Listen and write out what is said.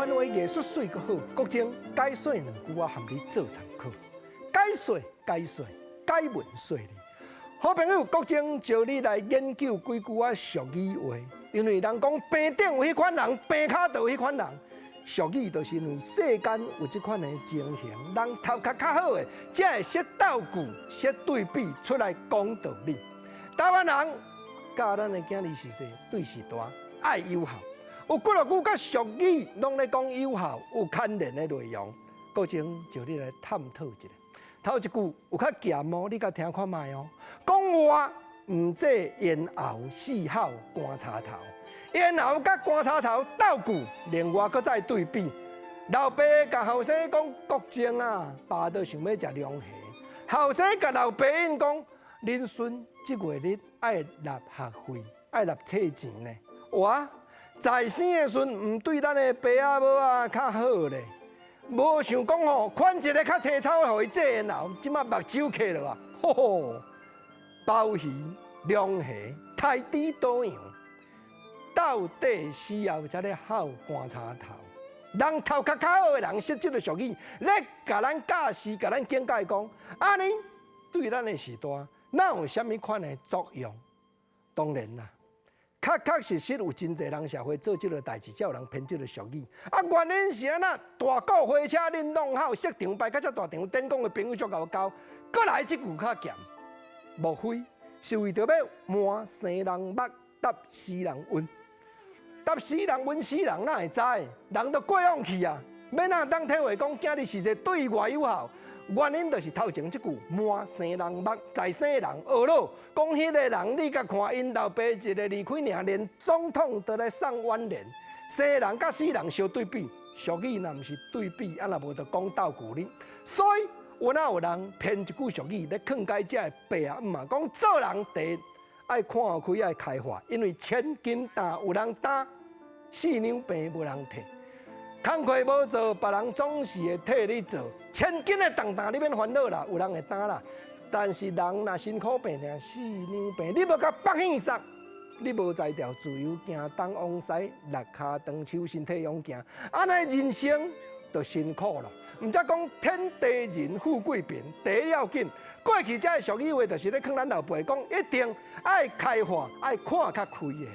湾话艺术水阁好，国情解说2句话含你做参考。解文说理。好朋友，国情招你来研究几句啊俗语话，因为人讲病顶有迄款人，病骹就有迄款人。俗语就是因为世间有这款的情形，人头壳较好的，才会识斗句、识对比出来讲道理。台湾人教咱的囝儿时势对时大，爱友好。有几落句甲俗语拢咧讲友好有牵连的内容，国情就你来探讨一下。头一句有较夹毛，你甲听看卖哦。讲话唔济咽喉四口观察头，咽喉甲观察头斗句，另外搁再对比。老爸甲后生讲国情啊，爸都想要食凉虾。后生甲老爸因讲，恁孙即月日爱纳学费，爱纳册钱呢。哇！在生的时阵，唔对咱的爸仔母仔较好咧，无想讲吼，款一个较青草的，互伊这咽喉，即马目睭起落啊！吼吼，鲍鱼、凉虾、太猪多样，到底时候才咧好观察头。人头壳较好的人，识即个俗语，咧甲咱教示、甲咱警戒讲，安尼对咱的时代，哪有啥物款的作用？当然啦。确实有真侪人社会做即个代志，才有人编即个俗语。啊，原因是安那大股火车恁弄好，设场摆较遮大场，电讲的朋友足够交。搁来即句较咸，莫非是为着要瞒生人目，答死人冤？答死人冤，死人哪会知？人都过往去啊，要哪当体会讲今日时势对外友好？原因就是头前即句瞒生人目，在生人学咯，讲迄个人你甲看因老爸一个离开尔，连总统都来送挽联，生人甲死人相对比，俗语若毋是对比，啊若无就讲斗句呢。所以有哪有人编一句俗语咧劝解这的爸啊姆啊，讲做人第一爱看开爱开化，因为千斤担有人担，4两病无人摕。工课无做，别人总是会替你做。千斤的重担，你免烦恼啦，有人会担啦。但是人若辛苦病了，4两病，你无甲北向杀，你无才调自由行东往西，六骹长手，身体勇行，安尼人生就辛苦了。毋则讲天地人富贵贫，第一要紧。过去这俗语话，就是咧劝咱老爸讲，一定爱开化，爱看较开的。